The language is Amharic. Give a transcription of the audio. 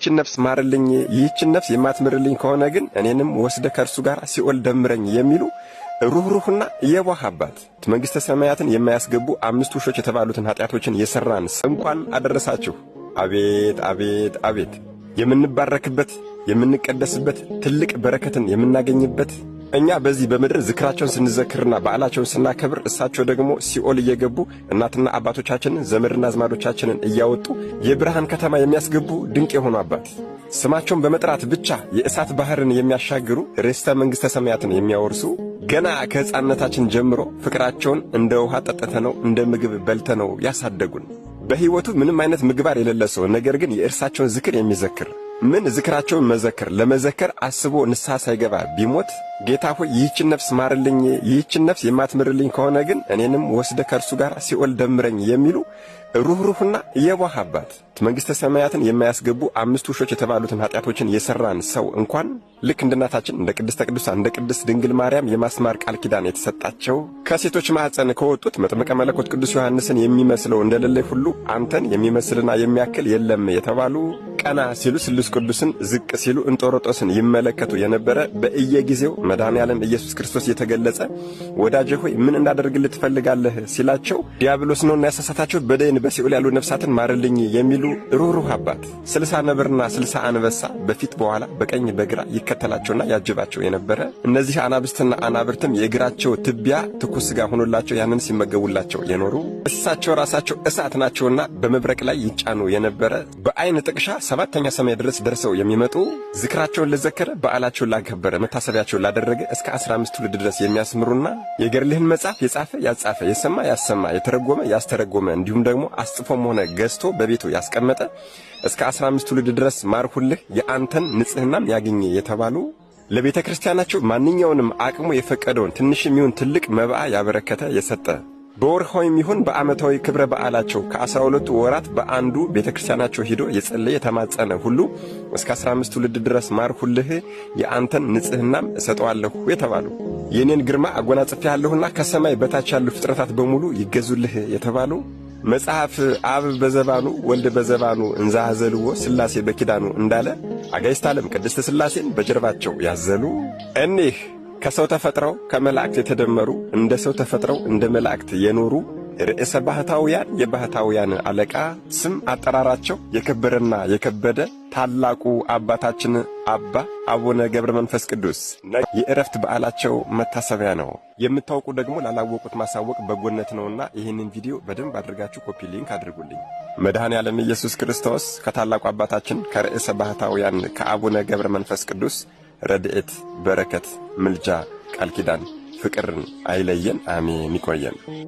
ይህችን ነፍስ ማርልኝ፣ ይህችን ነፍስ የማትምርልኝ ከሆነ ግን እኔንም ወስደ ከእርሱ ጋር ሲኦል ደምረኝ የሚሉ ሩህሩህና የዋህ አባት መንግሥተ ሰማያትን የማያስገቡ 5 ውሾች የተባሉትን ኃጢአቶችን የሠራን እንኳን አደረሳችሁ። አቤት አቤት አቤት! የምንባረክበት የምንቀደስበት ትልቅ በረከትን የምናገኝበት እኛ በዚህ በምድር ዝክራቸውን ስንዘክርና በዓላቸውን ስናከብር እሳቸው ደግሞ ሲኦል እየገቡ እናትና አባቶቻችንን ዘመድና አዝማዶቻችንን እያወጡ የብርሃን ከተማ የሚያስገቡ ድንቅ የሆኑ አባት ስማቸውን በመጥራት ብቻ የእሳት ባህርን የሚያሻግሩ ርስተ መንግሥተ ሰማያትን የሚያወርሱ ገና ከሕፃንነታችን ጀምሮ ፍቅራቸውን እንደ ውሃ ጠጥተነው እንደ ምግብ በልተነው ያሳደጉን በሕይወቱ ምንም አይነት ምግባር የሌለ ሰው ነገር ግን የእርሳቸውን ዝክር የሚዘክር ምን ዝክራቸውን መዘከር ለመዘከር አስቦ ንስሐ ሳይገባ ቢሞት ጌታ ሆይ ይህችን ነፍስ ማርልኝ፣ ይህችን ነፍስ የማትምርልኝ ከሆነ ግን እኔንም ወስደ ከእርሱ ጋር ሲኦል ደምረኝ የሚሉ ሩህሩህና የዋህ አባት መንግሥተ ሰማያትን የማያስገቡ 5 ውሾች የተባሉትን ኃጢአቶችን የሠራን ሰው እንኳን ልክ እንደ እናታችን እንደ ቅድስተ ቅዱሳን እንደ ቅድስት ድንግል ማርያም የማስማር ቃል ኪዳን የተሰጣቸው ከሴቶች ማኅፀን ከወጡት መጥምቀ መለኮት ቅዱስ ዮሐንስን የሚመስለው እንደሌለ ሁሉ አንተን የሚመስልና የሚያክል የለም የተባሉ ቀና ሲሉ ስሉስ ቅዱስን ዝቅ ሲሉ እንጦሮጦስን ይመለከቱ የነበረ በእየጊዜው መድኃኔዓለም ኢየሱስ ክርስቶስ የተገለጸ ወዳጄ ሆይ ምን እንዳደርግልህ ትፈልጋለህ ሲላቸው ዲያብሎስ ነውና ያሳሳታቸው በደይን በሲኦል ያሉ ነፍሳትን ማርልኝ የሚሉ ሩህሩህ አባት 60 ነብርና 60 አንበሳ በፊት በኋላ በቀኝ በግራ ይከተላቸውና ያጅባቸው የነበረ እነዚህ አናብስትና አናብርትም የእግራቸው ትቢያ ትኩስ ሥጋ ሆኖላቸው ያንን ሲመገቡላቸው የኖሩ እሳቸው ራሳቸው እሳት ናቸውና በመብረቅ ላይ ይጫኑ የነበረ በአይን ጥቅሻ 7ኛ ሰማይ ድረስ ደርሰው የሚመጡ ዝክራቸውን ለዘከረ በዓላቸውን ላከበረ መታሰቢያቸውን ላደረገ እስከ 15 ትውልድ ድረስ የሚያስምሩና የገድልህን መጽሐፍ የጻፈ ያጻፈ የሰማ ያሰማ የተረጎመ ያስተረጎመ እንዲሁም ደግሞ አስጽፎም ሆነ ገዝቶ በቤቱ ያስቀመጠ እስከ 15 ትውልድ ድረስ ማርሁልህ የአንተን ንጽሕናም ያገኘ የተባሉ ለቤተ ክርስቲያናቸው ማንኛውንም አቅሙ የፈቀደውን ትንሽም ይሁን ትልቅ መብአ ያበረከተ የሰጠ በወርሃዊም ይሁን በዓመታዊ ክብረ በዓላቸው ከ12 ወራት በአንዱ ቤተ ክርስቲያናቸው ሂዶ የጸለየ የተማጸነ ሁሉ እስከ 15 ትውልድ ድረስ ማርሁልህ የአንተን ንጽሕናም እሰጠዋለሁ የተባሉ የኔን ግርማ አጎናጽፌሃለሁና ከሰማይ በታች ያሉ ፍጥረታት በሙሉ ይገዙልህ የተባሉ መጽሐፍ አብ በዘባኑ ወልድ በዘባኑ እንዛዘልዎ ሥላሴ በኪዳኑ እንዳለ አጋዕዝተ ዓለም ቅድስት ሥላሴን በጀርባቸው ያዘሉ እኒህ ከሰው ተፈጥረው ከመላእክት የተደመሩ እንደ ሰው ተፈጥረው እንደ መላእክት የኖሩ ርዕሰ ባህታውያን የባህታውያን አለቃ ስም አጠራራቸው የከበረና የከበደ ታላቁ አባታችን አባ አቡነ ገብረ መንፈስ ቅዱስ የዕረፍት በዓላቸው መታሰቢያ ነው። የምታውቁ ደግሞ ላላወቁት ማሳወቅ በጎነት ነውና ይህንን ቪዲዮ በደንብ አድርጋችሁ ኮፒ ሊንክ አድርጉልኝ። መድኃኔዓለም ኢየሱስ ክርስቶስ ከታላቁ አባታችን ከርዕሰ ባህታውያን ከአቡነ ገብረ መንፈስ ቅዱስ ረድኤት፣ በረከት፣ ምልጃ፣ ቃል ኪዳን፣ ፍቅርን አይለየን። አሜን። ይቆየን።